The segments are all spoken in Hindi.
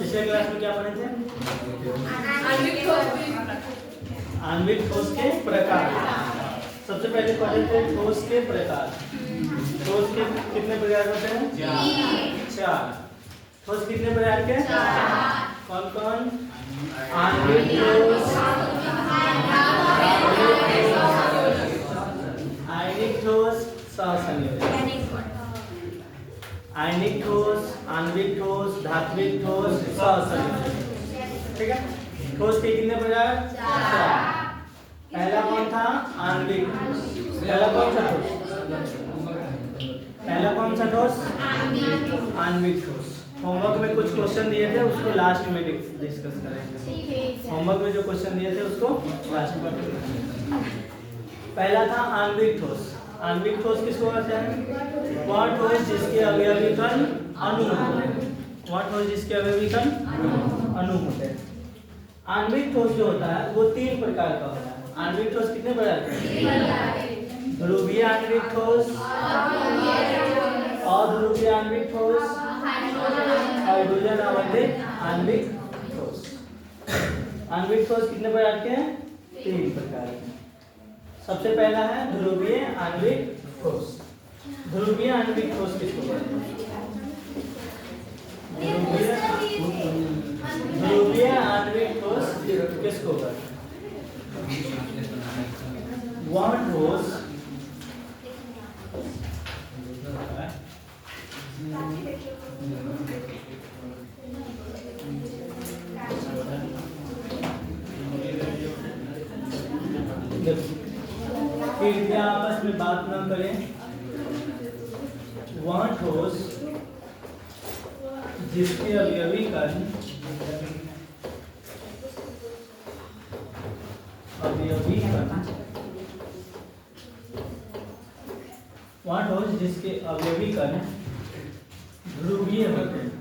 पिछले क्लास में क्या पढ़े थे? आणविक ठोस के प्रकार। सबसे पहले पढ़े थे ठोस के प्रकार। ठोस के कितने प्रकार होते हैं? चार। ठोस कितने प्रकार के? कौन कौन? आणविक ठोस, आयनिक ठोस, सहसंयोजक। आयनिक ठोस, आणविक ठोस, धात्विक ठोस, सहसंयोजक। ठीक है। ठोस के कितने प्रकार? चार। पहला कौन था? आणविक। पहला कौन सा ठोस? पहला कौन सा ठोस? आणविक ठोस। होमवर्क में कुछ क्वेश्चन दिए थे, उसको लास्ट में डिस्कस करेंगे। होमवर्क में जो क्वेश्चन दिए थे उसको लास्ट में। पहला था आणविक ठोस। आणविक ठोस किसको कहते हैं? वह ठोस जिसके अवयवी कण अणु होते हैं। वह ठोस जिसके अवयवी कण अणु होते हैं। आणविक ठोस जो होता है वो तीन प्रकार का होता है। आणविक ठोस कितने प्रकार के? ध्रुवीय आणविक ठोस, अध्रुवीय आणविक ठोस, हाइड्रोजन आबंधित आणविक ठोस। आणविक ठोस कितने प्रकार के हैं? तीन प्रकार के। सबसे पहला है ध्रुवीय आणविक ठोस। ध्रुवीय आणविक ठोस किसको कहते हैं? ध्रुवीय आणविक ठोस किसको कहते हैं? वह ठोस कृपया आपस में बात न करें। वह ठोस जिसके अवयवी कण वह ठोस जिसके अवयवी कण ध्रुवीय होते हैं।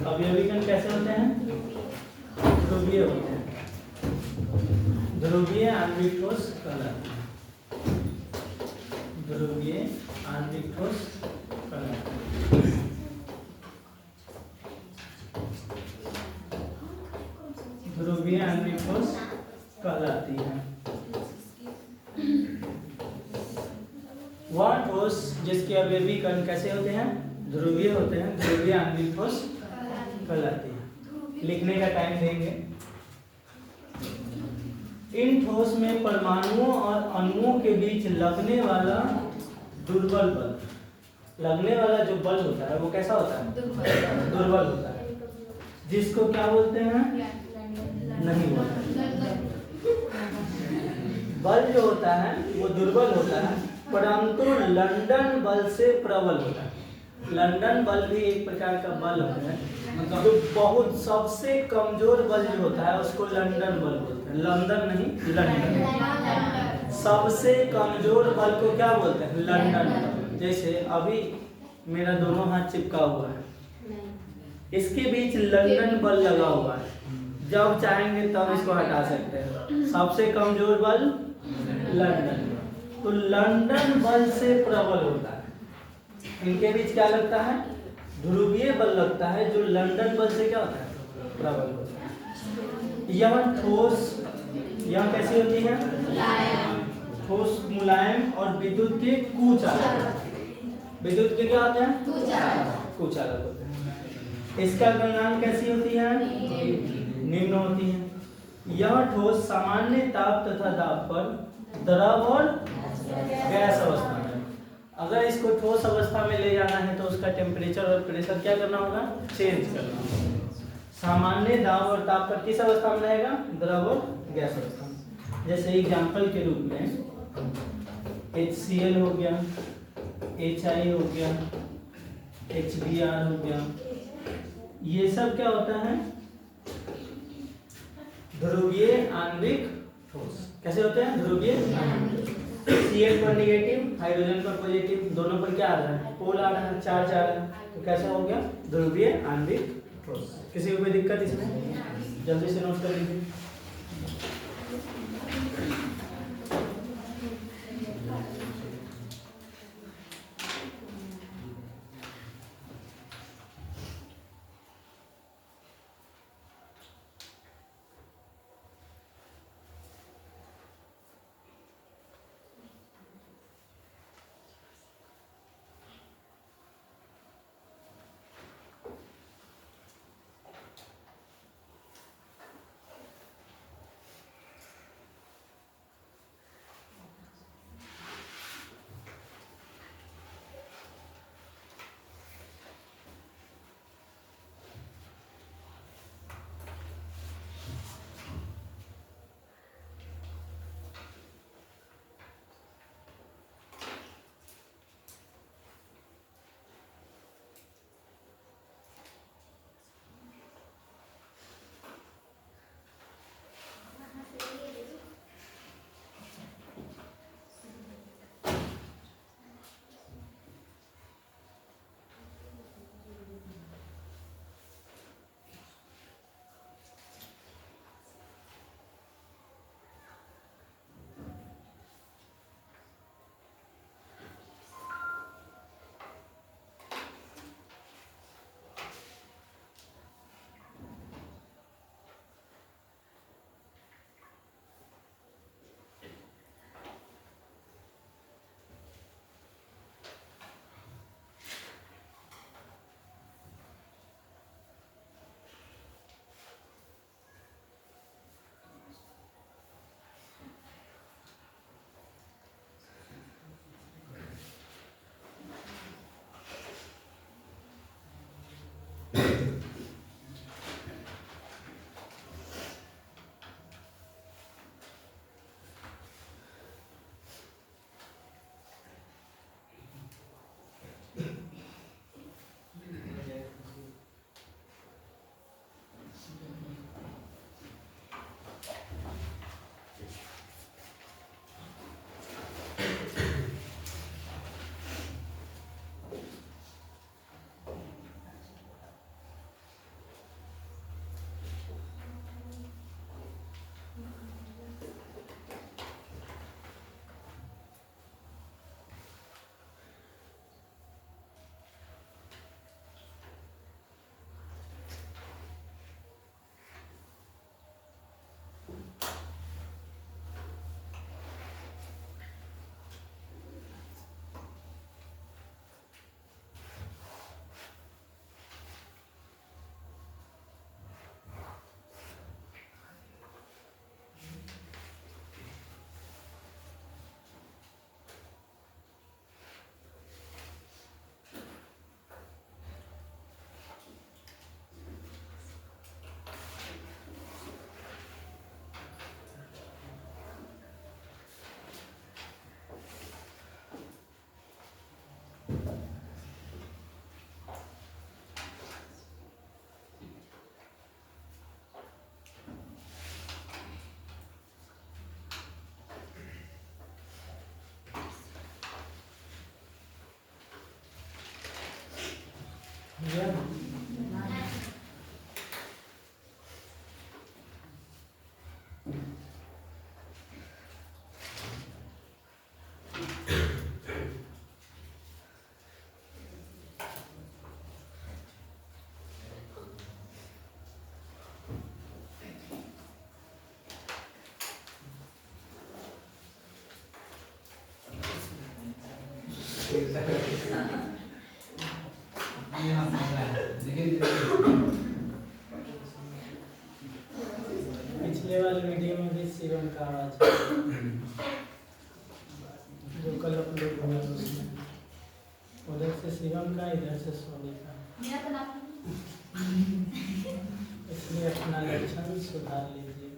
अवयवी कण कैसे होते हैं? ध्रुवीय होते हैं। ध्रुवीय आणविक ठोस कहलाते हैं। ध्रुवीय आणविक ठोस कहलाते हैं। ध्रुवीय आणविक ठोस कहलाती है। वह ठोस जिसके अवयवी कण कैसे होते हैं? ध्रुवीय होते हैं। ध्रुवीय आणविक ठोस कहलाती है। लिखने का टाइम देंगे। इन ठोस में परमाणुओं और अणुओं के बीच लगने वाला दुर्बल बल, लगने वाला जो बल होता है वो कैसा होता है? दुर्बल होता है। जिसको क्या बोलते हैं? नहीं बोलते। बल जो होता है वो दुर्बल होता है, परंतु लंदन बल से प्रबल होता है। लंदन बल भी एक प्रकार का बल होता है। जो बहुत सबसे कमजोर बल जो होता है उसको लंदन बल बोलते हैं। लंदन नहीं, लंदन। सबसे कमजोर बल को क्या बोलते हैं? लंदन बल। जैसे अभी मेरा दोनों हाथ चिपका हुआ है, इसके बीच लंदन बल लगा हुआ है। जब चाहेंगे तब इसको हटा सकते हैं। सबसे कमजोर बल लंदन बल। तो लंदन बल से प्रबल होता है। इनके बीच क्या लगता है? ध्रुवीय बल लगता है, जो लंदन बल से क्या होता है? प्रबल होता है। यह ठोस, यह कैसी होती है? ठोस मुलायम और विद्युत के कुचालक। विद्युत के क्या होते हैं? कुचालक होते हैं। इसका गलनांक कैसी होती है? निम्न होती है। यह ठोस सामान्य ताप तथा दाब पर द्रव और गैस अवस्था में, अगर इसको ठोस अवस्था में ले जाना है तो उसका टेम्परेचर और प्रेशर क्या करना होगा? चेंज करना होगा। सामान्य दाब और ताप पर किस अवस्था में रहेगा? द्रव और गैस अवस्था में। जैसे एग्जांपल के रूप में HCl हो गया, HI हो गया, HBr हो गया, ये सब क्या होता है? ध्रुवीय आणविक ठोस। कैसे होते हैं? ध्रुवीय। Cl पर नेगेटिव, हाइड्रोजन पर पॉजिटिव, दोनों पर क्या आ रहा है? पोल आ रहा है, चार्ज आ रहा है, तो कैसा हो गया? ध्रुवीय आणविक ठोस। किसी को कोई दिक्कत इसमें? जल्दी से नोट कर लीजिए। पिछले वाले वीडियो में भी शिवम का आवाज जो कल अपलोड हुआ उसमें उधर से शिवम का, इधर से सोनी का, इसलिए अपना लक्षण सुधार लीजिए।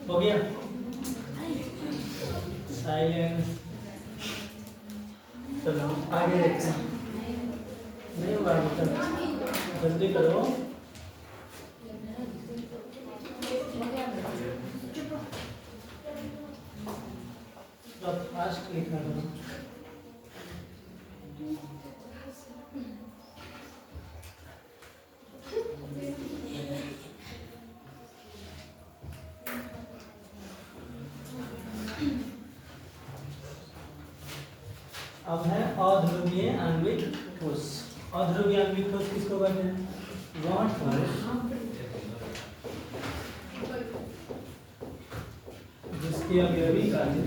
हो गया? साइलेंस। चलो आगे देखते हैं। नहीं हुआ अभी तक, जल्दी करो। फास्ट लिखा करो। अब है अध्रुवीय आणविक ठोस। अध्रुवीय आणविक ठोस किसको कहते हैं? वह ठोस जिसके अवयवी कार्य,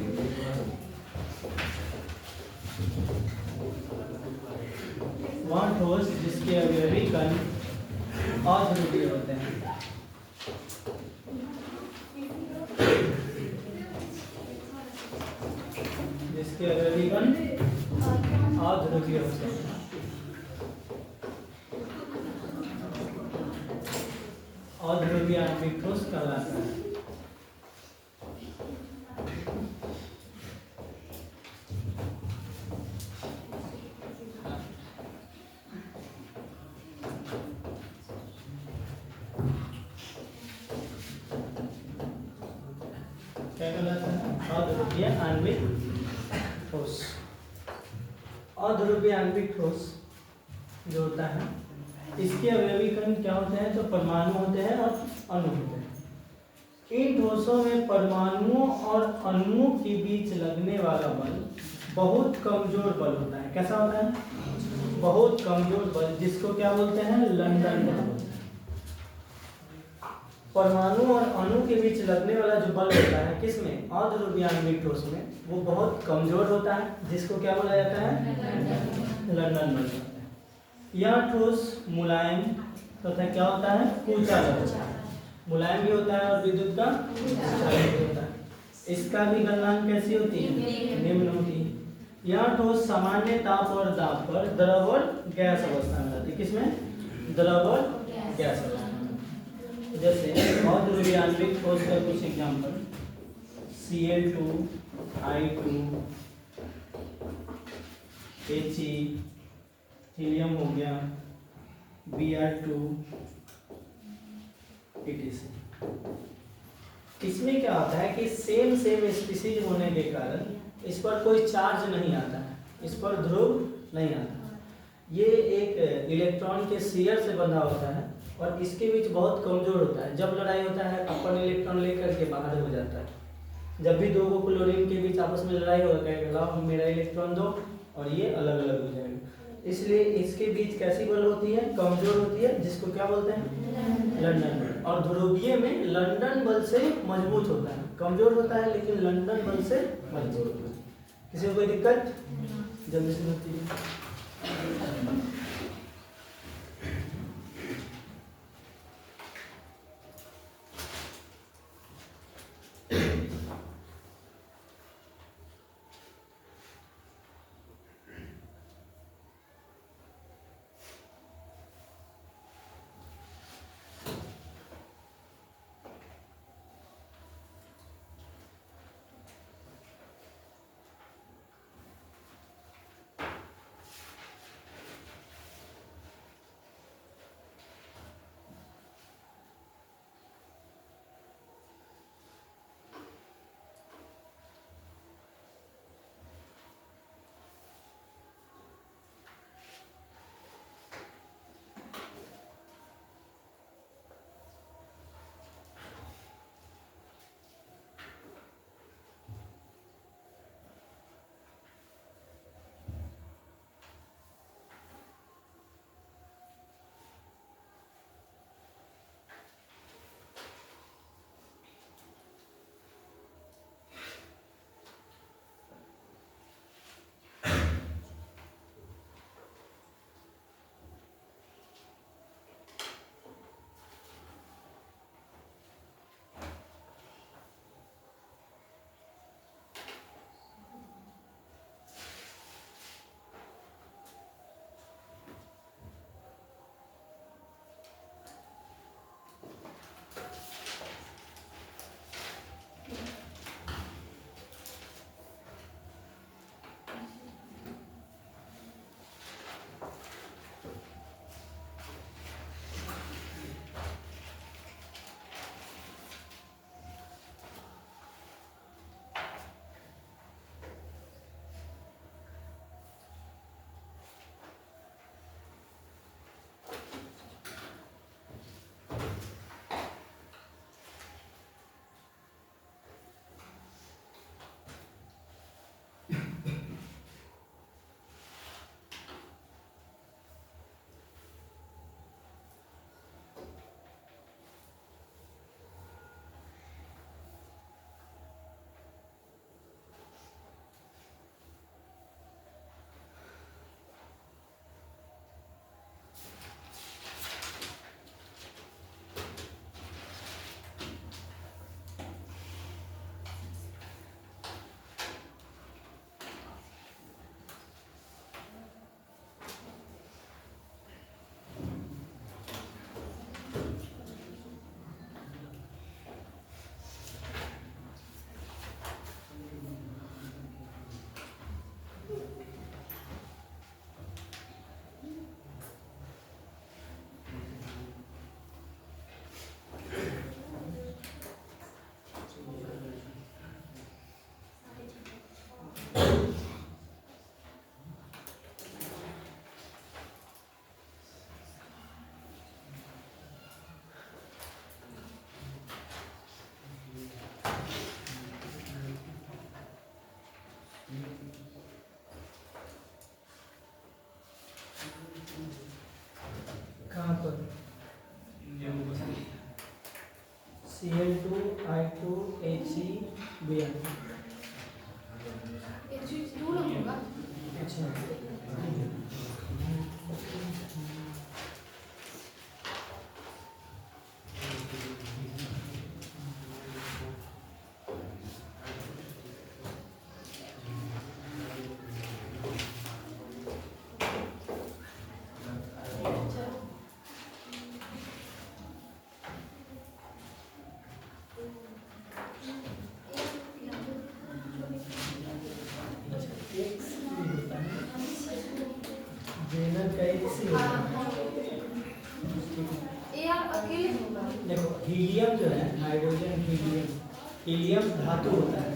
वह ठोस जिसके अवयवी कण अध्रुवीय होते हैं। जिसके अवयवी कण अध्रुवीय होते हैं। अध्रुवीय आणविक ठोस कहलाता है। क्या कहलाता है? अध्रुवीय आणविक ठोस। अध्रुवीय आणविक ठोस जो होता है, इसके अवयवी कण क्या होते हैं? तो परमाणु होते हैं और अणु होते हैं। इन ठोसों में परमाणुओं और अणुओं के बीच लगने वाला बल बहुत कमजोर बल होता है। कैसा होता है? बहुत कमजोर बल, जिसको क्या बोलते हैं? लंदन बल बोलते हैं। परमाणु और अणु के बीच लगने वाला जो बल होता है किसमें? अध्रुवीय आणविक ठोस में, वो बहुत कमजोर होता है, जिसको क्या बोला जाता है? लंदन बल होता है। यह ठोस मुलायम तथा क्या होता है? कुचालक होता है। मुलायम भी होता है और विद्युत का चालक भी होता है। इसका भी गलनांक कैसी होती है? निम्न होती है। यह ठोस सामान्य ताप और दाब पर द्रव और गैस अवस्था में रहती है। किसमें? द्रव और गैस अवस्था में। जैसे अध्रुवीय आणविक ठोस का कुछ example, Cl2, I2, He, helium हो गया, Br2, etc। इसमें क्या होता है कि सेम स्पीसीज होने के कारण इस पर कोई चार्ज नहीं आता है, इस पर ध्रुव नहीं आता। ये एक इलेक्ट्रॉन के शेयर से बंधा होता है और इसके बीच बहुत कमजोर होता है। जब लड़ाई होता है अपन इलेक्ट्रॉन लेकर के बाहर हो जाता है। जब भी दो क्लोरीन के बीच आपस में लड़ाई होगा, कहेगा लाओ मेरा इलेक्ट्रॉन दो, और ये अलग अलग हो जाएगा। इसलिए इसके बीच कैसी बल होती है? कमजोर होती है, जिसको क्या बोलते हैं? लंदन बल। और ध्रुवीय में लंदन बल से मजबूत होता है, कमजोर होता है लेकिन लंदन बल से मजबूत होता है। किसी को कोई दिक्कत? जल्दी से होती है। Cl2I2HeBr। अच्छा देखो हीलियम जो है हाइड्रोजन हीलियम, हीलियम धातु होता है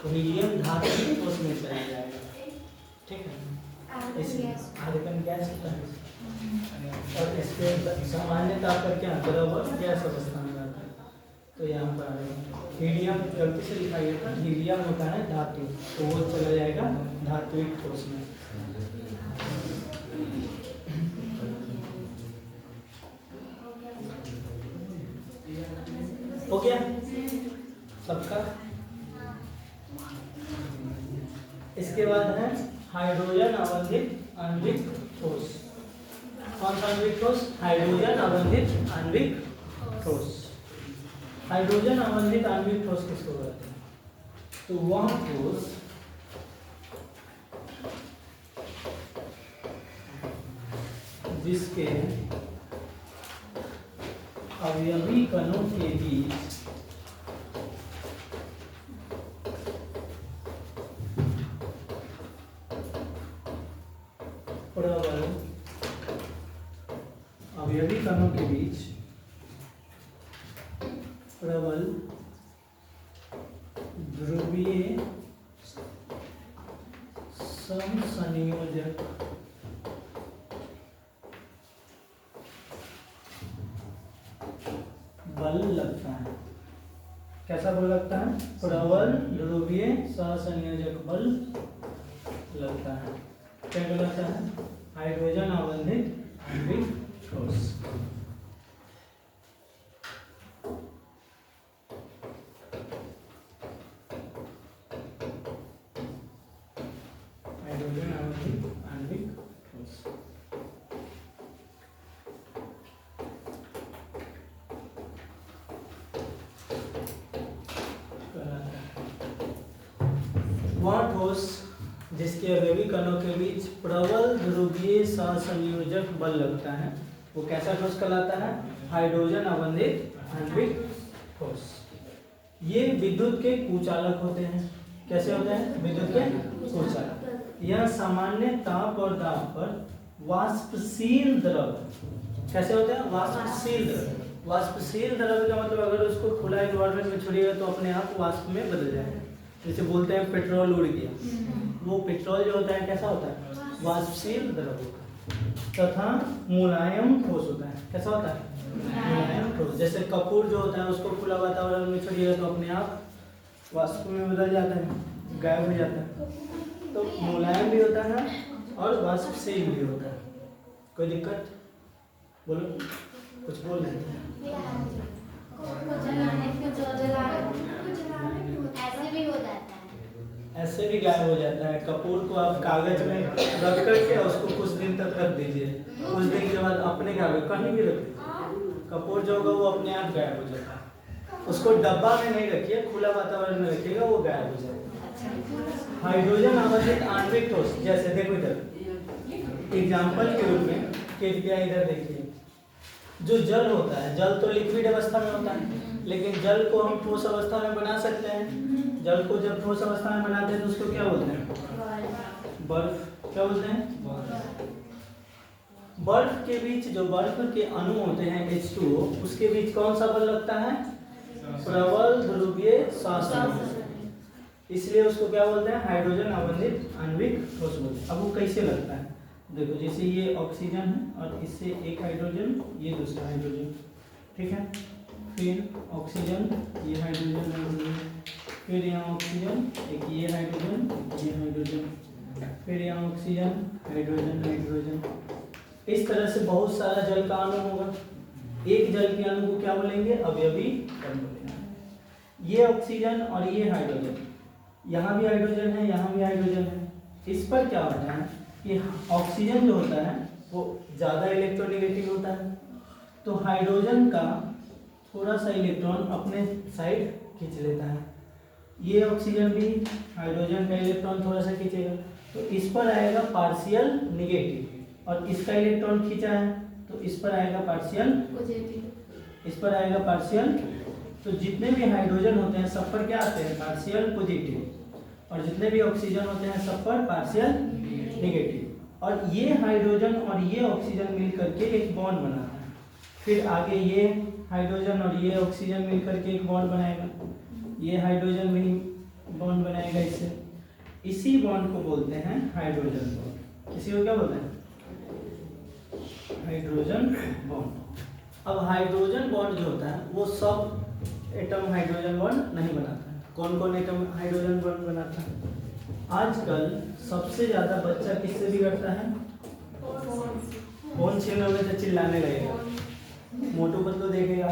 तो हीलियम धातु ही उसमें चला जाएगा, ठीक है। इसलिए आर्गन गैस होता है और इसके सामान्यतः पर क्या द्रव गैस अवस्था में रहता है। तो यहाँ पर हीलियम गलती से लिखा गया था, हीलियम होता है धातु तो वो चला जाएगा धात्विक ठोस में। हो गया सबका। इसके बाद है हाइड्रोजन अवंधित आणविक ठोस। कौन सा आणविक ठोस? हाइड्रोजन अवंधित आणविक ठोस। हाइड्रोजन अवंधित आणविक ठोस किसको कहते हैं? तो वह ठोस जिसके अवयवी कणों के बीच प्रबल अवयवी कणों के बीच प्रबल ध्रुवीय समसंयोजक बल लगता है। कैसा बल लगता है? प्रबल ध्रुवीय सहसंयोजक बल लगता है। क्या कहलाता है? हाइड्रोजन अवंधित आणविक ठोस। हाइड्रोजन अवंधित आणविक ठोस। वह ठोस जिसके अवयवी कणों के बीच प्रबल ध्रुवीय सहसंयोजक बल लगता है वो कैसा ठोस कहलाता है? हाइड्रोजन अवंधित आणविक ठोस। ये विद्युत के कुचालक होते हैं। कैसे होते हैं? विद्युत के कुचालक। यह सामान्य ताप और दाब पर वाष्पशील द्रव। कैसे होते हैं? वाष्पशील द्रव। वाष्पशील द्रव का मतलब अगर उसको खुला एनवायरनमेंट में छोड़िएगा तो अपने आप वाष्प में बदल जाएगा। जैसे बोलते हैं पेट्रोल उड़ गया, वो पेट्रोल जो होता है कैसा होता है? वाष्पशील द्रव होता है। तथा मुलायम ठोस होता है। कैसा होता है? मुलायम ठोस। जैसे कपूर जो होता है उसको खुला वातावरण में छोड़िएगा तो अपने आप वाष्प में बदल जाता है, गायब हो जाता है। तो मुलायम भी होता है और वाष्पशील भी होता है। कोई दिक्कत? बोलो, कुछ बोल रहे हैं? ऐसे भी गायब हो जाता है। कपूर को आप कागज में रख करके उसको कुछ दिन तक रख दीजिए, कुछ दिन के बाद अपने कागज कहीं भी रख दीजिए, कपूर जो होगा वो अपने आप गायब हो जाता है। उसको डब्बा में नहीं रखिए, खुला वातावरण में रखिएगा, वो गायब हो जाएगा। हाइड्रोजन अवंधित आणविक ठोस, जैसे देखो इधर एग्जाम्पल के रूप में कृपया इधर देखिए। जो जल होता है, जल तो लिक्विड अवस्था में होता है, लेकिन जल को हम ठोस अवस्था में बना सकते हैं। जल को जब ठोस अवस्था में बनाते हैं तो उसको क्या बोलते हैं? बर्फ। क्या बोलते हैं? बर्फ के बीच जो बर्फ के अणु होते हैं H2O, उसके बीच कौन सा बल लगता है? प्रबल ध्रुवीय सहसंयोजक। इसलिए उसको क्या बोलते हैं? हाइड्रोजन अवंधित आणविक ठोस बोलते हैं। अब वो कैसे लगता है? देखो, जैसे ये ऑक्सीजन है और इससे एक हाइड्रोजन, ये दूसरा हाइड्रोजन, ठीक है। फिर ऑक्सीजन, ये हाइड्रोजन, फिर यहाँ ऑक्सीजन, एक ये हाइड्रोजन, ये हाइड्रोजन, फिर यहाँ ऑक्सीजन, हाइड्रोजन, हाइड्रोजन। इस तरह से बहुत सारा जल का अणु होगा, एक जल के अणु को क्या बोलेंगे? अवयवी कण बोलेंगे। ये ऑक्सीजन और ये हाइड्रोजन, यहाँ भी हाइड्रोजन है, यहाँ भी हाइड्रोजन है। इस पर क्या होता है कि ऑक्सीजन जो होता है वो ज़्यादा इलेक्ट्रोनेगेटिव होता है, तो हाइड्रोजन का थोड़ा सा इलेक्ट्रॉन अपने साइड खींच लेता है। ये ऑक्सीजन भी हाइड्रोजन का इलेक्ट्रॉन थोड़ा सा खींचेगा, तो इस पर आएगा पार्शियल निगेटिव, और इसका इलेक्ट्रॉन खींचा है तो इस पर आएगा पार्शियल पॉजिटिव, इस पर आएगा पार्शियल। तो जितने भी हाइड्रोजन होते हैं सब पर क्या आते हैं? पार्शियल पॉजिटिव, और जितने भी ऑक्सीजन होते हैं सब पर पार्शियल नेगेटिव। और ये हाइड्रोजन और ये ऑक्सीजन मिल करके एक बॉन्ड बनाता है, फिर आगे ये हाइड्रोजन और ये ऑक्सीजन मिल करके एक बॉन्ड बनाएगा, ये हाइड्रोजन भी बॉन्ड बनाएगा इससे, इसी बॉन्ड को बोलते हैं हाइड्रोजन बॉन्ड। इसी को क्या बोलते हैं? Hydrogen bond. अब हाइड्रोजन बॉन्ड जो होता है वो सब एटम हाइड्रोजन बॉन्ड नहीं बनाता है। कौन कौन एटम हाइड्रोजन बॉन्ड बनाता है? आजकल सबसे ज्यादा बच्चा किससे बिगड़ता है? फोन छीनोगे तो चिल्लाने लगेगा, मोटू पतलू देखेगा,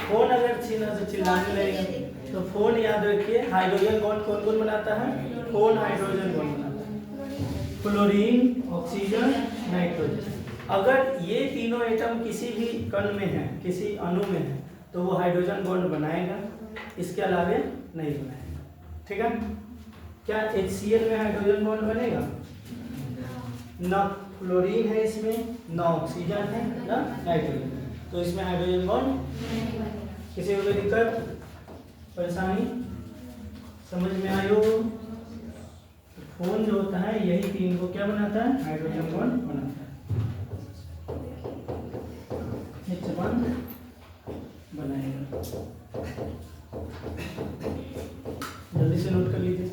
फोन अगर छीना तो चिल्लाने लगेगा। तो फोन याद रखिए, हाइड्रोजन बॉन्ड कौन कौन बनाता है? फोन हाइड्रोजन बॉन्ड बनाता है, फ्लोरीन, ऑक्सीजन, नाइट्रोजन। अगर ये तीनों एटम किसी भी कण में है, किसी अणु में है, तो वो हाइड्रोजन बॉन्ड बनाएगा, इसके अलावे नहीं बनाएगा। ठीक है? क्या HCl में हाइड्रोजन बॉन्ड बनेगा? ना फ्लोरीन है इसमें, ना ऑक्सीजन है, ना नाइट्रोजन है, तो इसमें हाइड्रोजन बॉन्ड। किसी को कोई दिक्कत परेशानी समझ में आई हो? फोन जो होता है यही तीन को क्या बनाता है? हाइड्रोजन बॉन्ड बनाता है। H बॉन्ड बनाएगा। जल्दी से नोट कर लीजिए।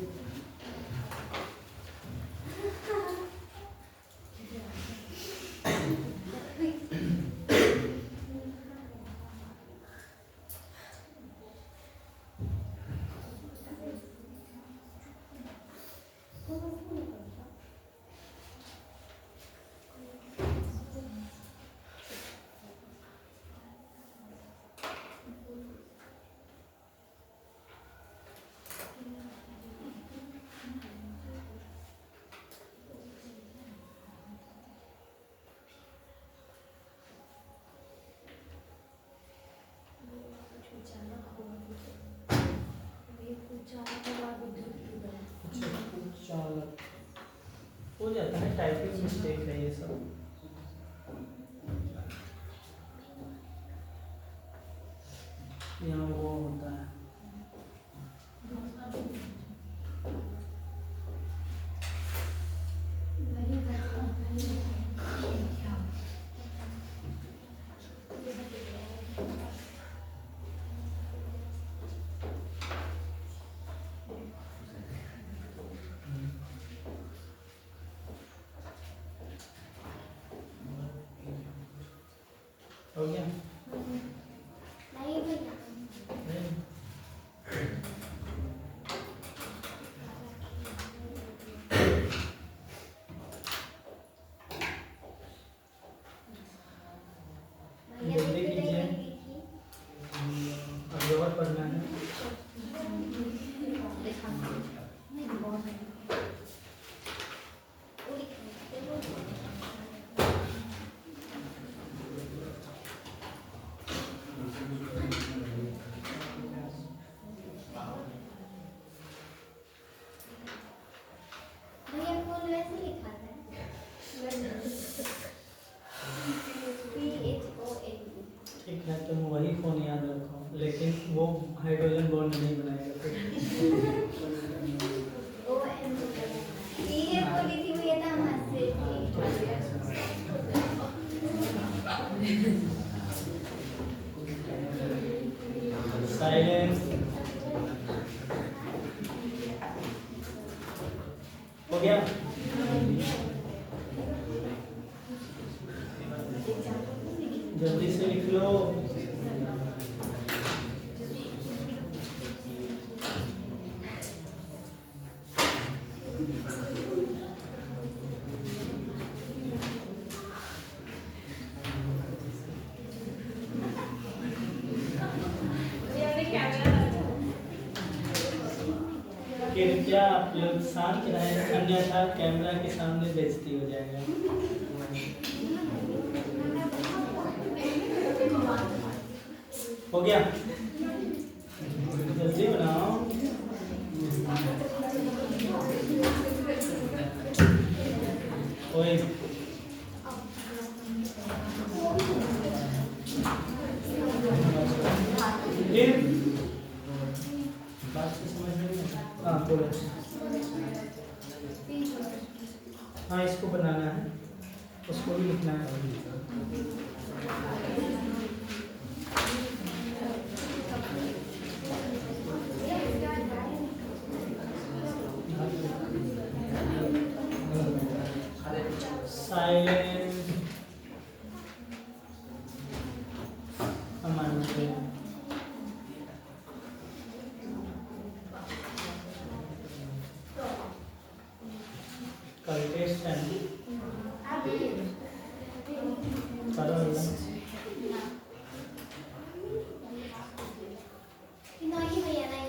हो जाता है, टाइपिंग मिस्टेक है ये सब। यहाँ वो होता है हो गया? नहीं भैया। नहीं। जल्दी कीजिए, अभी और पढ़ना है। भैया कौन वैसे लिखा था? ठीक है, तुम वही फोन याद रखो, लेकिन वो हाइड्रोजन बॉन्ड नहीं बनाएगा फिर। ये बोली थी भैया तो हम हंसे थे। साइलेंस। हो गया? जल्दी से लिख लो। कृपया आप लोग शांत रहें, अन्यथा कैमरा के सामने बेइज्जती हो जाएगा। हो गया? जल्दी बनाओ। ओए फिर बात को समझ में नहीं आया? हाँ बोलो। हाँ इसको बनाना है, उसको भी लिखना है। साइलेंट अमन से कल टेस्ट है करो नहीं भैया नहीं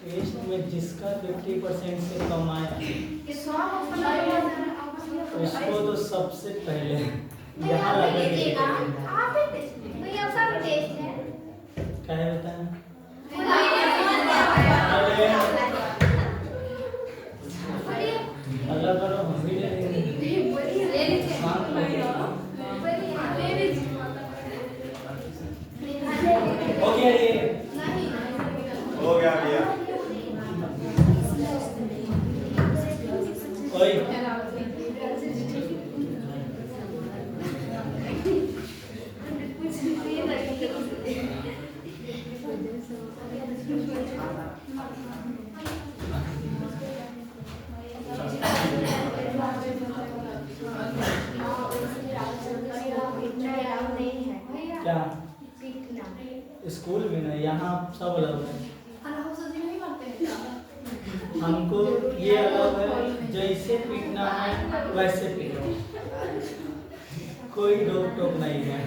टेस्ट में जिसका 50% से कम आया उसको तो सबसे पहले यहाँ लगा के भैया का भी टेस्ट है क्या है बताएं? अल्लाह करो हम भी ले लेंगे। शांत रहो। हो गया ये? हो गया भैया। ओए क्या स्कूल में ना, यहाँ सब अलग है। हमको ये अलग है, जैसे पीटना है वैसे पीटो, कोई रोक टोक नहीं है।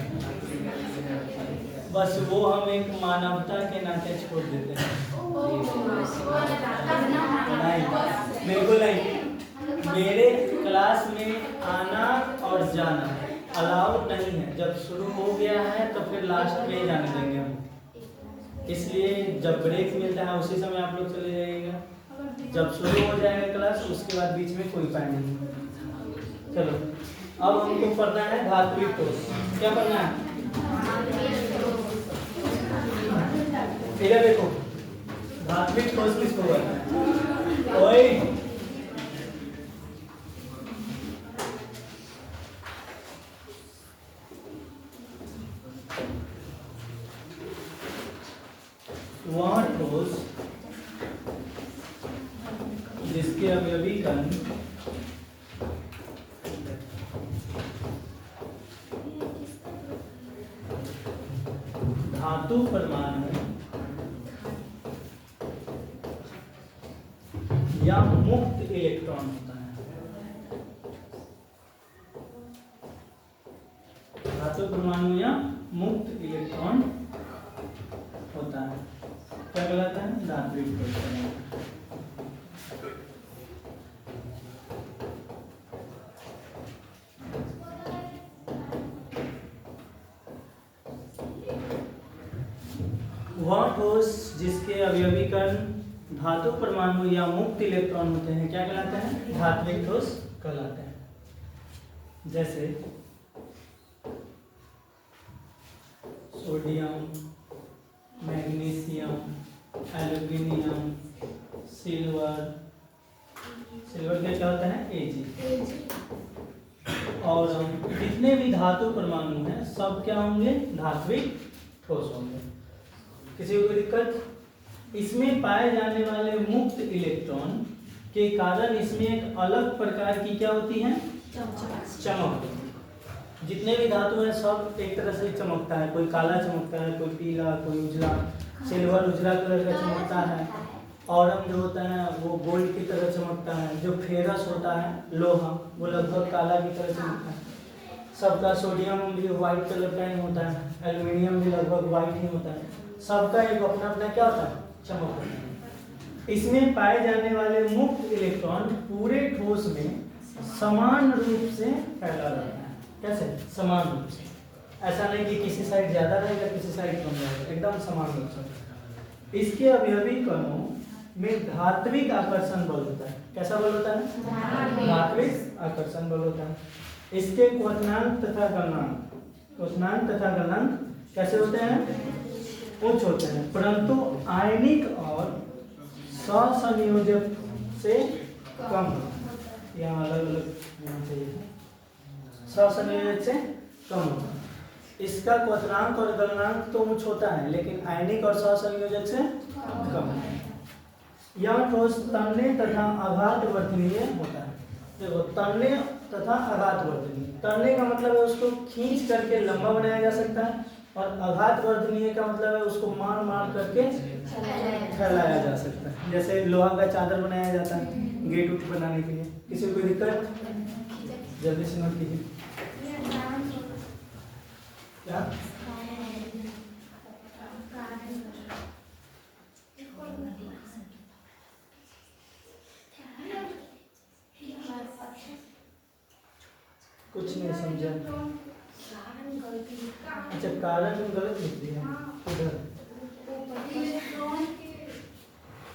बस वो हम एक मानवता के नाते छोड़ देते हैं। नहीं बिल्कुल नहीं, मेरे क्लास में आना और जाना अलाउड नहीं है। जब शुरू हो गया है तो फिर लास्ट में ही जाने देंगे हम, इसलिए जब ब्रेक मिलता है उसी समय आप लोग चले जाइएगा। जब शुरू हो जाएगा क्लास उसके बाद बीच में कोई पानी नहीं। चलो अब हमको पढ़ना है धात्विक ठोस। क्या पढ़ना है? इधर देखो, धात्विक ठोस किसको बोलते हैं? ओए वह ठोस जिसके अवयवी कण धातु परमाणु या मुक्त इलेक्ट्रॉन होता है। धातु परमाणु या मुक्त इलेक्ट्रॉन होता है। क्या कहलाता है? धात्विक ठोस। वह ठोस जिसके अवयवी कण धातु परमाणु या मुक्त इलेक्ट्रॉन होते हैं क्या कहलाते हैं? धात्विक ठोस कहलाते हैं। जैसे sodium, magnesium, aluminium, silver. Silver क्या होता है? Ag। और जितने भी धातु परमाणु हैं सब क्या होंगे? धात्विक ठोस होंगे। किसी को दिक्कत? इसमें पाए जाने वाले मुक्त इलेक्ट्रॉन के कारण इसमें एक अलग प्रकार की क्या होती है? चमक। जितने भी धातु हैं सब एक तरह से चमकता है। कोई काला चमकता है, कोई पीला, कोई उजला। सिल्वर उजला कलर का चमकता है। ऑरम जो होता है वो गोल्ड की तरह चमकता है। जो फेरस होता है लोहा वो लगभग काला की तरह चमकता है। सबका सोडियम भी व्हाइट कलर का ही होता है, एल्यूमिनियम भी लगभग व्हाइट ही होता है। सबका एक अपना अपना क्या होता है? चमक होता है। इसमें पाए जाने वाले मुक्त इलेक्ट्रॉन पूरे ठोस में समान रूप से फैला रहता है। कैसे? समान रूप से, ऐसा नहीं कि किसी साइड ज्यादा रहेगा किसी साइड कम रहेगा, एकदम समान रूप से। इसके अवयवी कणों में धात्विक आकर्षण बल होता है। कैसा बल होता है? धात्विक आकर्षण बल होता है। इसके क्वथनांक तथा गलनांक कैसे होते हैं? उच्च होते हैं, परंतु आयनिक और सहसंयोजक से कम। यहाँ अलग अलग होना चाहिए, सहसंयोजक से कम होता है। इसका क्वथनांक और गलनांक तो उच्च होता है, लेकिन आयनिक और सहसंयोजक से कम है। यह ठोस तन्य तथा आघात वर्धनीय होता है। देखो, तन्य तथा आघात वर्धनीय, तन्य का मतलब है उसको खींच करके लंबा बनाया जा सकता है, और आघात वर्धनीय का मतलब है उसको मार मार करके फैलाया जा सकता है। जैसे लोहा का चादर बनाया जाता है गेट उट बनाने के लिए। किसी को कोई दिक्कत? जल्दी से नोट कीजिए। क्या? कुछ नहीं समझा। अच्छा, कारण गलत लिख दिया उधर,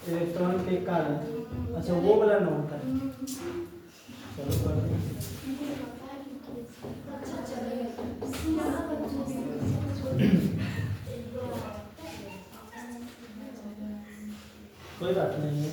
इलेक्ट्रॉन के कारण। अच्छा, वो वाला ना होता है। चलो कर दो। कोई बात नहीं है।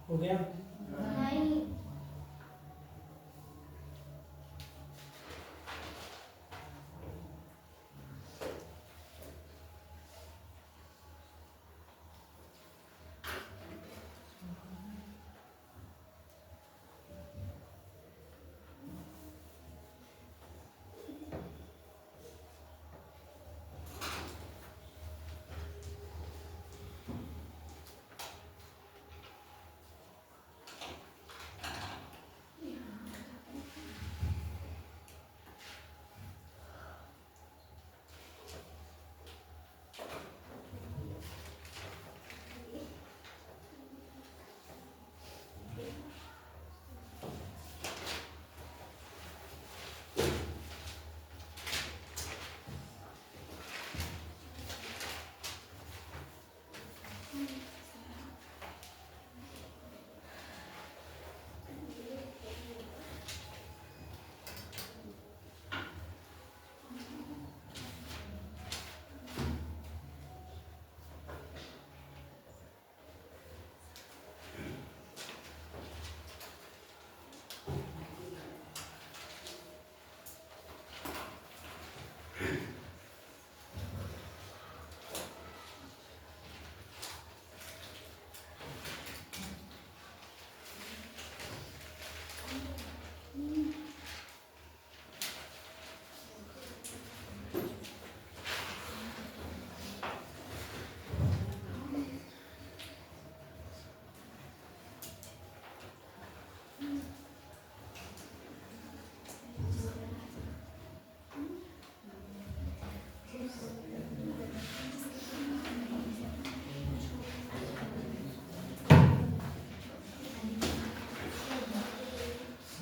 हो गया? नहीं।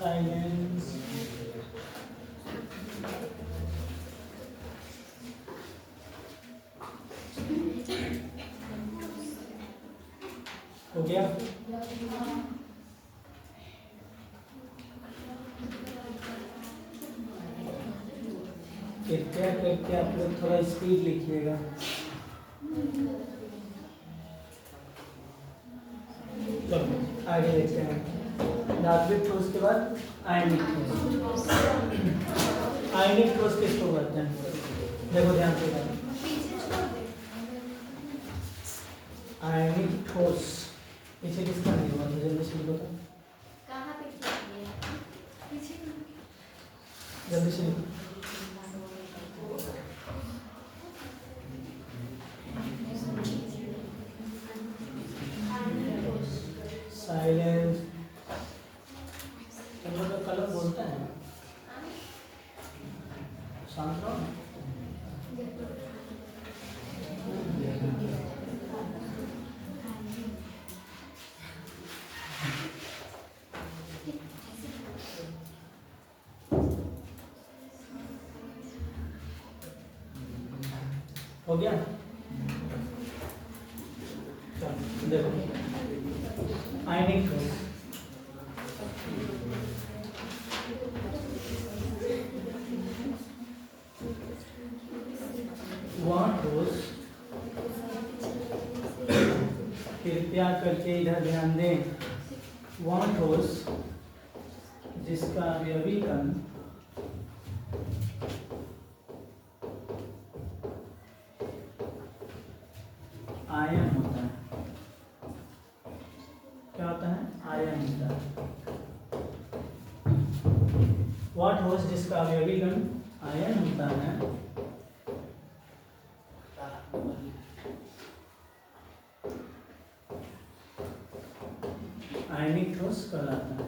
साइलेंस। हो गया? कृपया करके आप लोग थोड़ा स्पीड लिखिएगा। चलो आगे देखते हैं। धात्विक ठोस के बाद आयनिक ठोस। आयनिक ठोस किसको कहते हैं? देखो ध्यान से। आयनिक ठोस पीछे किसका नहीं हुआ? जल्दी से लिखो तो। कहाँ पे चाहिए? पीछे जल्दी से लिखो। साइलेंस। तुम लोग का कलम बोलता है? शांत रहो। हो गया? चलो देखो आयनिक ठोस। वह ठोस, कृपया करके इधर ध्यान दें, वह ठोस जिसका अवयवी कण आयन होता है। क्या होता है? आयन होता है। वह ठोस जिसका अवयवी कण आयन होता है आयनिक ठोस कहलाता है।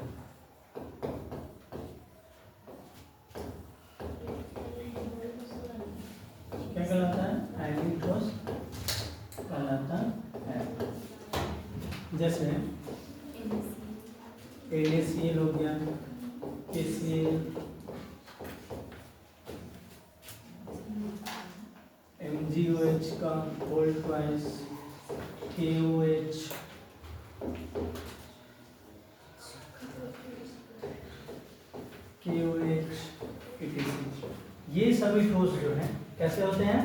क्या कहलाता है? आयनिक ठोस कहलाता है। जैसे NaCl हो गया, KCl, MgOH का होल ट्वाइस, KOH, etc. ये सभी ठोस जो हैं कैसे होते हैं?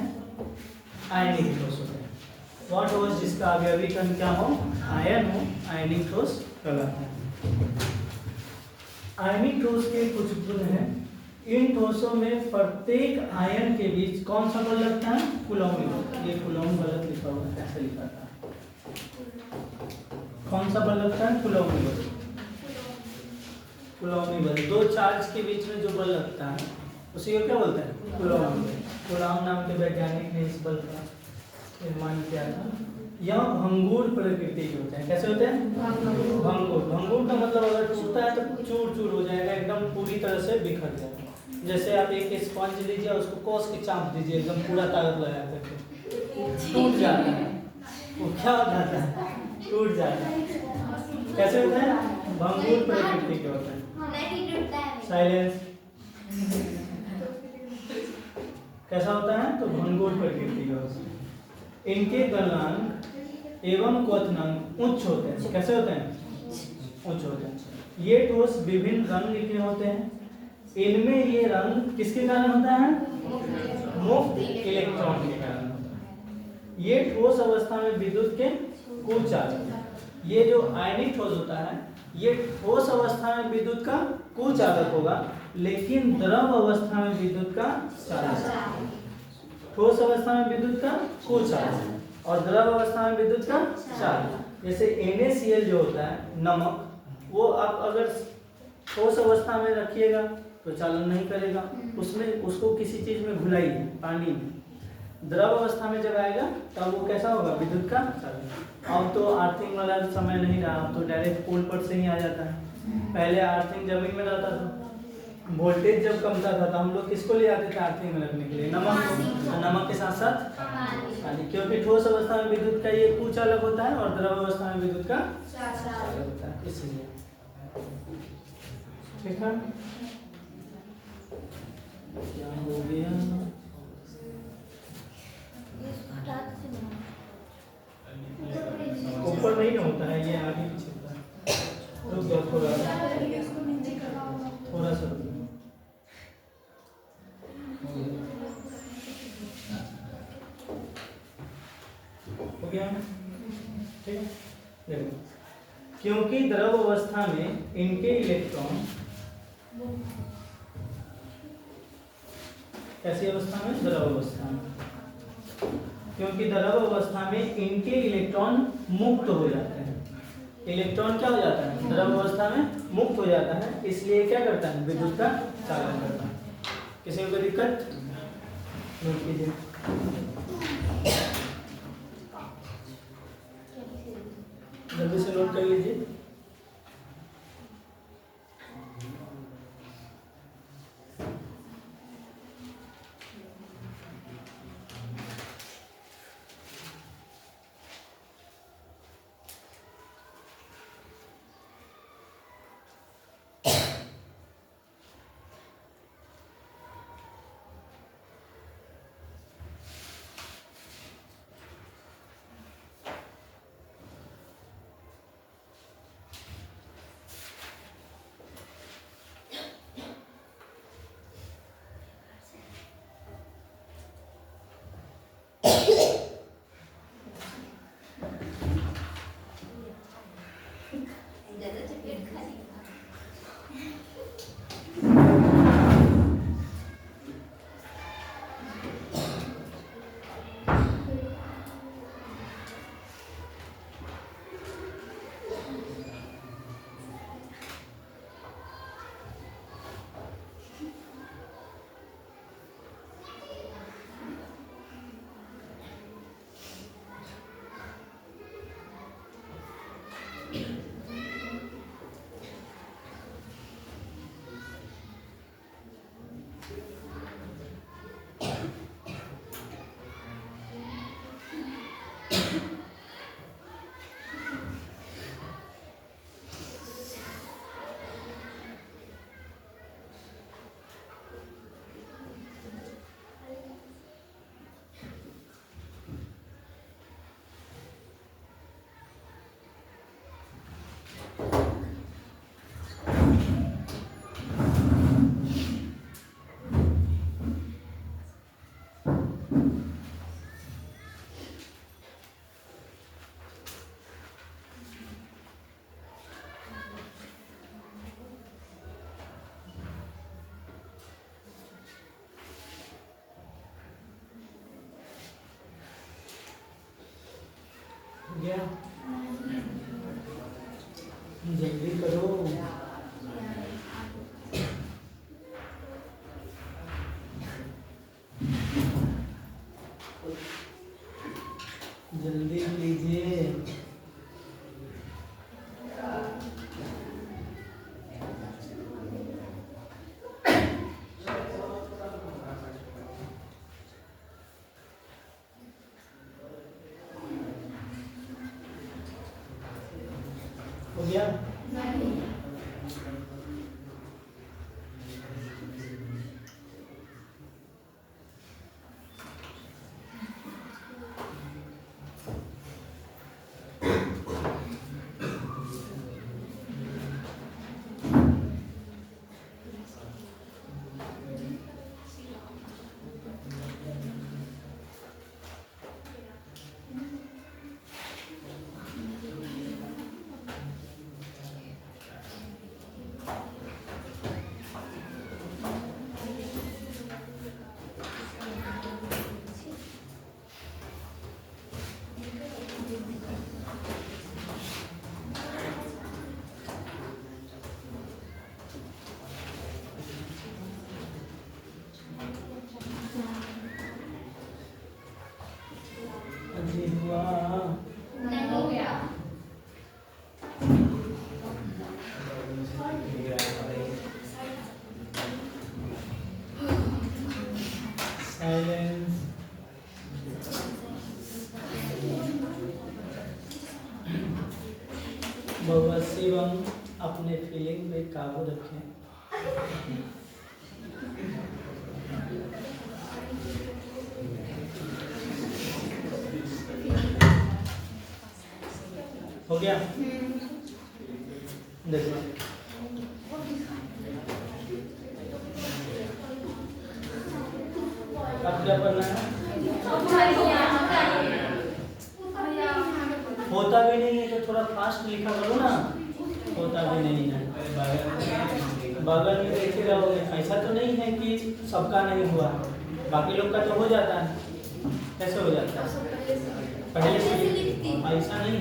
आयनिक ठोस होते हैं। वह ठोस जिसका अवयवी कण क्या हो? आयन हो, आयनिक ठोस कहलाता है। आयनिक ठोस के कुछ गुण हैं। इन ठोसों में प्रत्येक आयन के बीच कौन सा बल लगता है? कूलॉम्ब बल। ये कूलॉम्ब गलत लिखा हुआ है, कैसे लिखा था? कौन सा बल लगता है? कूलॉम्ब बल। कूलॉम्ब बल, दो चार्ज के बीच में जो बल लगता है उसी को क्या बोलते हैं? कूलॉम्ब बल। कूलॉम्ब नाम के वैज्ञानिक ने इस बल का निर्माण किया था। यह भंगुर प्रकृति के होते हैं। कैसे होते हैं? भंगुर। भंगुर का मतलब अगर टूटता है तो चूर चूर हो जाएगा, एकदम पूरी तरह से बिखर जाएगा। जैसे आप एक स्पंज लीजिए, उसको कोस के चाप दीजिए, एकदम पूरा ताकत लगा करके टूट जाता है। वो क्या हो जाता है? टूट जाता है। कैसे होते हैं? भंगुर प्रकृति के होते हैं। साइलेंस। कैसा होता है? तो भंगुर प्रकृति का होता है। इनके गलनांक एवं क्वथनांक उच्च होते हैं। कैसे होते हैं? उच्च होते हैं। ये ठोस विभिन्न रंग के होते हैं। इनमें ये रंग किसके कारण होता है? मुक्त इलेक्ट्रॉन के कारण होता है। ये ठोस अवस्था में विद्युत के कुचालक। ये जो आयनिक ठोस होता है ये ठोस अवस्था में विद्युत का कुचालक होगा, लेकिन द्रव अवस्था में विद्युत का चालक। ठोस अवस्था में विद्युत का कुचालक और द्रव अवस्था में विद्युत का चालक। जैसे NaCl जो होता है नमक, वो आप अगर ठोस अवस्था में रखिएगा तो चालन नहीं करेगा, उसमें उसको किसी चीज में घुलाइए, पानी में। द्रव अवस्था में जब आएगा तब वो कैसा होगा? विद्युत का चालक। अब तो आर्थिंग वाला समय नहीं रहा, अब तो डायरेक्ट पोल पर से ही आ जाता है। पहले आर्थिंग जमीन में रहता था, वोल्टेज जब कमता था तो हम लोग किसको ले आते थे आर्थिंग में रखने के लिए? नमक को। नमक के साथ साथ पानी, क्योंकि ठोस अवस्था में विद्युत का ये कुचालक होता है और द्रव अवस्था में विद्युत का चालक होता है, इसलिए। ठीक है, क्या हो गया? ऊपर नहीं ना होता है, ये आगे पीछे होता है। रुक जाओ थोड़ा थोड़ा सा रुक जाओ। हो गया ना? ठीक है, देखो, क्योंकि द्रव अवस्था में इनके इलेक्ट्रॉन, कैसी अवस्था में? द्रव अवस्था में। क्योंकि द्रव अवस्था में इनके इलेक्ट्रॉन मुक्त हो जाते हैं। इलेक्ट्रॉन क्या हो जाता है? द्रव अवस्था में मुक्त हो जाता है, इसलिए क्या करता है? विद्युत का चालन करता है। किसी को कोई दिक्कत? नोट कीजिए। जल्दी से नोट कर लीजिए। गया, जल्दी करो। जल्दी लीजिए। हो गया? अजी हुआ? नहीं हो गया। साइलेंस। भगवत शिवम, अपने फीलिंग पे काबू रखें। हो गया? देखो अब क्या करना है? होता भी नहीं है तो थोड़ा फास्ट लिखा करो ना। होता भी नहीं है, बगल में देखते रहोगे। ऐसा तो नहीं है कि सबका नहीं हुआ, बाकी लोग का तो हो जाता है। कैसे हो जाता है? पहले से ऐसा नहीं,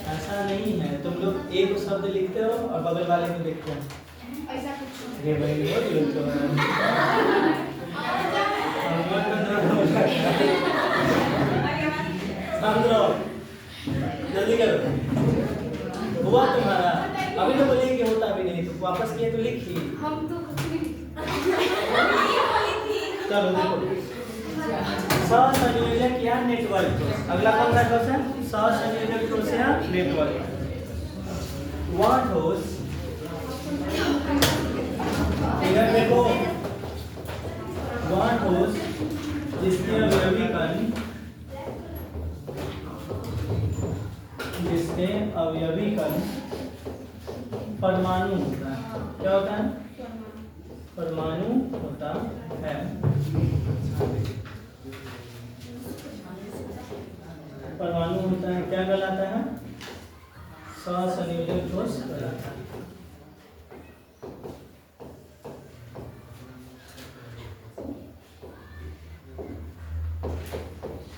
ऐसा नहीं है। तुम लोग एक शब्द लिखते हो और बगल वाले को देखते हो। ये भाई बहुत जल्दी करो। हुआ तुम्हारा? अभी तो बोलिए कि होता भी नहीं, तो वापस किए तो लिखिए। चलो देखो, सहसंयोजक या नेटवर्क। अगला कौन सा क्वेश्चन? सहसंयोजक ठोस या नेटवर्क। वह ठोस, इधर देखो, वह ठोस जिसके अवयवी कण, जिसके अवयवी कण परमाणु होता है। क्या होता है? परमाणु होता है। परमाणु होता है, क्या कहलाता है? सहसंयोजक ठोस कहलाता है।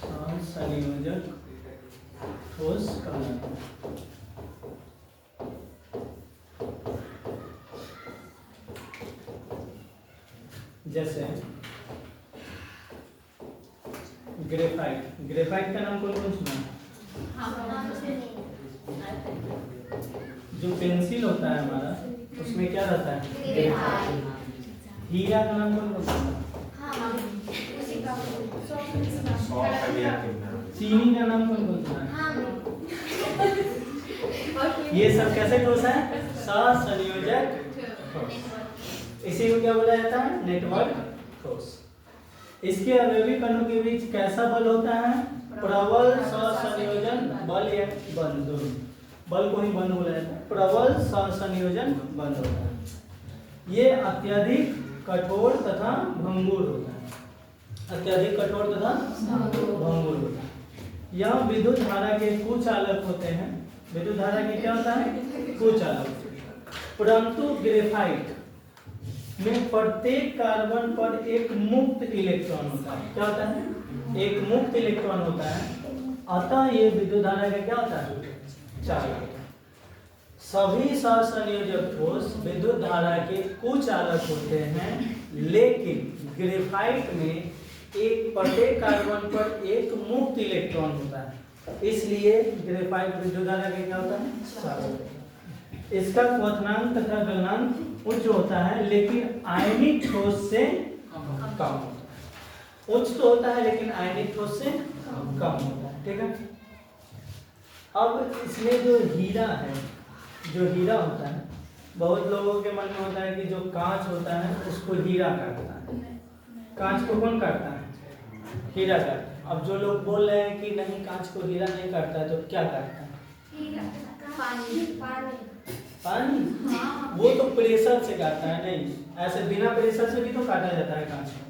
सहसंयोजक ठोस कहलाता है। जैसे ग्रेफाइट। ग्रेफाइट का नाम कौन कौन सुना? जो पेंसिल होता है हमारा, उसमें क्या रहता है? ग्रेफाइट। हीरा का नाम कौन कौन सुना? चीनी का नाम कौन कौन सुना? ये सब कैसे ठोस है? सहसंयोजक ठोस। इसी को क्या बोला जाता है? नेटवर्क ठोस। इसके अवयवी कणों के बीच कैसा बल होता है? प्रबल सहसंयोजन बल या बंध, दोनों। बल को ही बंध बोला जाता है। प्रबल सहसंयोजन बंध होता है। ये अत्यधिक कठोर तथा भंगुर होता है। अत्यधिक कठोर तथा भंगुर होता है। यह विद्युत धारा के कुचालक होते हैं। विद्युत धारा के क्या होता है? कुचालक। परंतु ग्रेफाइट में प्रत्येक कार्बन पर एक मुक्त इलेक्ट्रॉन होता है। क्या होता है? एक मुक्त इलेक्ट्रॉन होता है। अतः ये विद्युत धारा का क्या होता है? चालक। सभी सहसंयोजक ठोस विद्युत धारा के कुचालक होते हैं, लेकिन ग्रेफाइट में एक प्रत्येक कार्बन पर एक मुक्त इलेक्ट्रॉन होता है, इसलिए ग्रेफाइट विद्युत धारा का क्या होता है? चालक। इसका क्वथनांक तथा गलनांक उच्च होता है, लेकिन आयनिक ठोस से कम होता है। उच्च तो होता है लेकिन आयनिक ठोस से कम होता है। ठीक है। अब इसमें जो हीरा है, जो हीरा होता है, बहुत लोगों के मन में होता है कि जो कांच होता है उसको हीरा काटता है। कांच को कौन काटता है? हीरा काटता है। अब जो लोग बोल रहे हैं कि नहीं कांच को हीरा नहीं काटता है, तो क्या काटता है? पानी। वो तो प्रेशर से काटता है। नहीं, ऐसे बिना प्रेशर से भी तो काटा जाता है कांच को।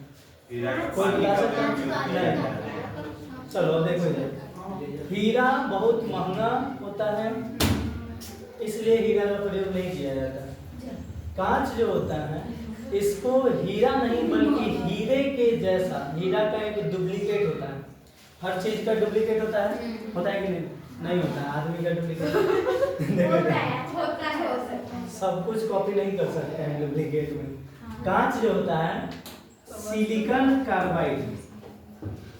कोई बता सकता है? नहीं। चलो देखो इधर, हीरा बहुत महंगा होता है, इसलिए हीरा का प्रयोग नहीं किया जाता। कांच जो होता है, इसको हीरा नहीं बल्कि हीरे के जैसा, हीरा का एक डुप्लीकेट होता है। हर चीज का डुप्लीकेट होता है कि नहीं? नहीं होता है। आदमी का डुप्लीकेट होता है। सब कुछ कॉपी नहीं कर सकते हैं डुप्लीकेट में। कांच जो होता है, silicon carbide,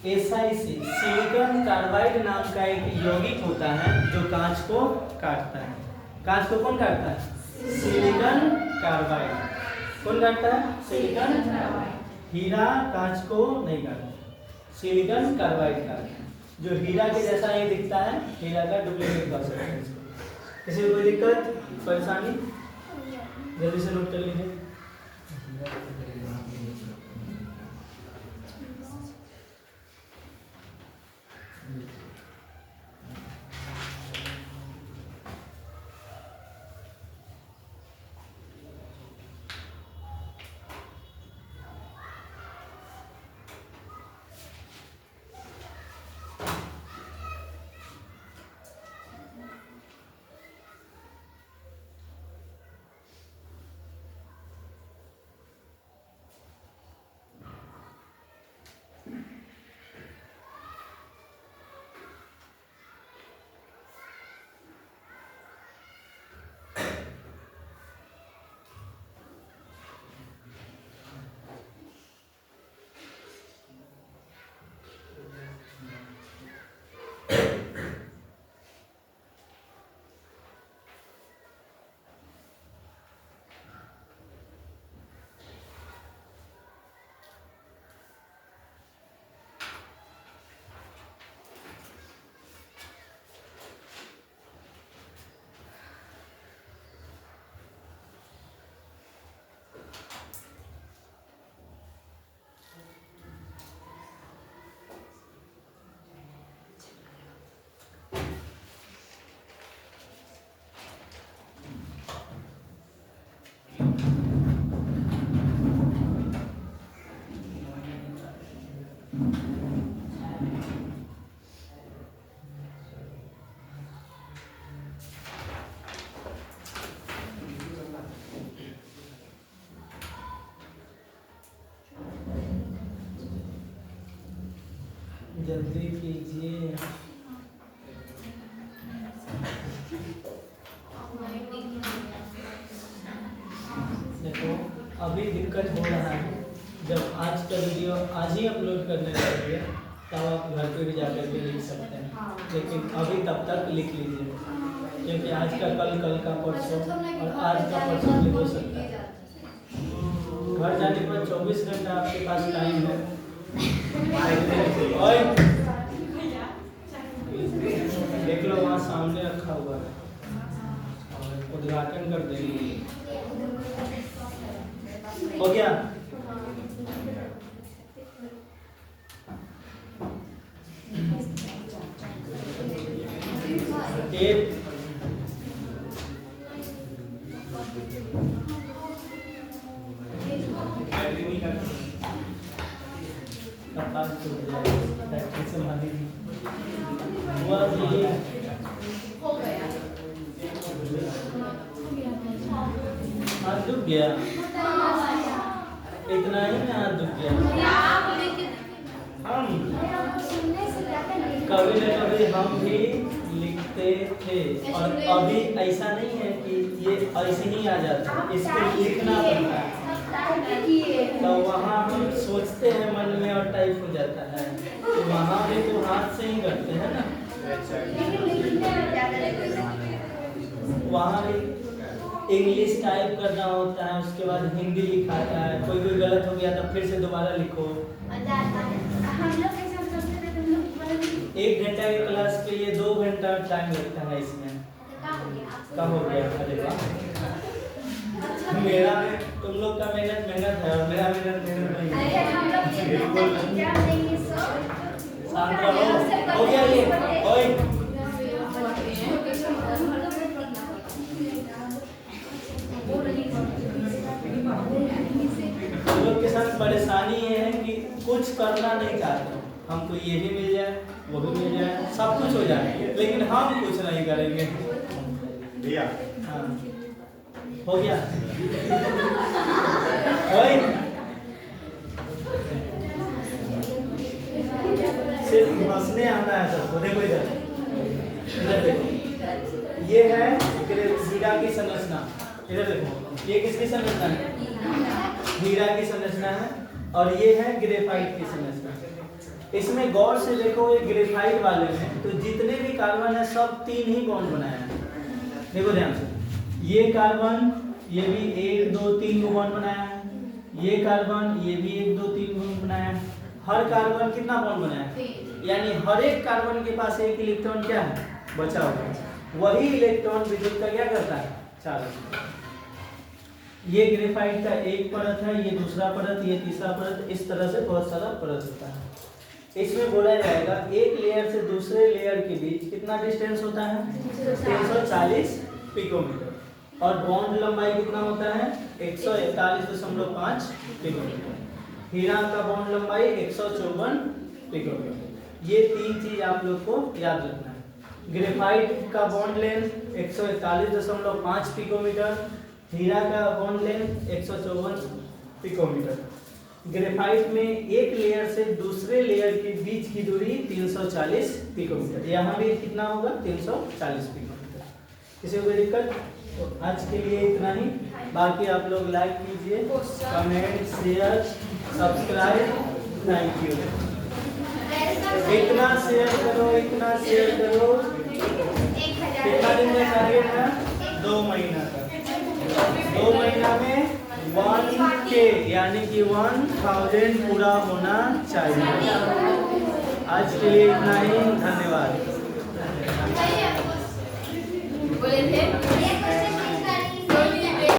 SiC, silicon carbide नाम का एक यौगिक होता है जो कांच को काटता है। कांच को कौन काटता है? Silicon carbide. कौन काटता है? Silicon carbide. हीरा कांच को नहीं काटता, सिलिकॉन कार्बाइड काटता है। जो हीरा के जैसा ही दिखता है, हीरा का डुप्लीकेट कर सकते हैं इसको। किसी को कोई दिक्कत परेशानी? जल्दी से नोट कर लीजिए। जल्दी कीजिए। देखो अभी दिक्कत हो रहा है, जब आज का वीडियो आज ही अपलोड करने लगे तब आप घर पे भी जाकर के लिख सकते हैं, लेकिन अभी तब तक लिख लीजिए, क्योंकि आज का कल का परसों और आज का परसों भी हो सकता है। घर जाने पर 24 घंटा आपके पास टाइम है। ओए देख लो वहाँ सामने रखा हुआ है, उद्घाटन कर देंगे। हो गया? एक हाथ दुख गया, इतना ही ना हाथ दुख गया। हम कभी न कभी हम भी लिखते थे, और अभी ऐसा नहीं है कि ये ऐसे ही आ जाता है, इसको लिखना पड़ता है। तो वहाँ हम सोचते हैं मन में और टाइप हो जाता है, तो वहाँ भी तो हाथ से ही करते हैं ना। वहाँ भी इंग्लिश टाइप करना होता है, उसके बाद हिंदी लिखाता है, कोई गलत हो गया तो फिर से दोबारा लिखो। 1 घंटा की क्लास के लिए 2 घंटा टाइम लगता है इसमें। कब हो गया? अरे वाह, मेरा तुम लोग का मेहनत है और मेरा मेहनत नहीं है। शांत रहो। हो गया ये? ओए हम लोग के साथ परेशानी ये है कि कुछ करना नहीं चाहते, हमको ये भी मिल जाए, वो भी मिल जाए, सब कुछ हो जाए, लेकिन हम कुछ नहीं करेंगे। हाँ हो गया? ओए सिर्फ हंसने आना है सबको। देखो इधर देखो, ये है हीरा की संरचना। इधर देखो, ये किसकी संरचना है? हीरा की संरचना है, और ये है ग्रेफाइट की संरचना। इसमें गौर से देखो, ये ग्रेफाइट वाले में तो जितने भी कार्बन है सब 3 ही बॉन्ड बनाया है। देखो ध्यान से, ये कार्बन, ये भी 1 2 3 बॉन्ड बनाया है, ये कार्बन, ये भी 1 2 3 बॉन्ड बनाया है। हर कार्बन कितना बॉन्ड बनाया है? यानी हर एक कार्बन के पास एक इलेक्ट्रॉन क्या है? बचा हुआ है। वही इलेक्ट्रॉन विद्युत का क्या करता है? चालक। ये ग्रेफाइट का एक परत है, ये दूसरा परत, ये तीसरा परत, इस तरह से बहुत सारा परत होता है। इसमें बोला जाएगा एक लेयर से दूसरे लेयर के बीच कितना डिस्टेंस होता है? 340 पिकोमीटर। और बॉन्ड लंबाई कितना होता है? 141.5 पिकोमीटर। हीरा का बॉन्ड लंबाई 154 पिकोमीटर। ये तीन चीज आप लोग को याद रखना है। ग्रेफाइट का बॉन्ड लेंथ 141.5 पिकोमीटर, हीरा का बॉन्ड लेंथ 154 पिकोमीटर। ग्रेफाइट में एक लेयर से दूसरे लेयर के बीच की दूरी 340 पिकोमीटर। यहाँ भी कितना होगा? 340 पिकोमीटर। किसी को कोई दिक्कत? तो आज के लिए इतना ही। बाकी आप लोग लाइक कीजिए, comment, share, subscribe. Thank you. इतना शेयर करो, इतना शेयर करो। कितना दिन में टारगेट है? 2 महीना का। 2 महीना में 1K यानी कि 1000 पूरा होना चाहिए। आज के लिए इतना ही। धन्यवाद। बोले थे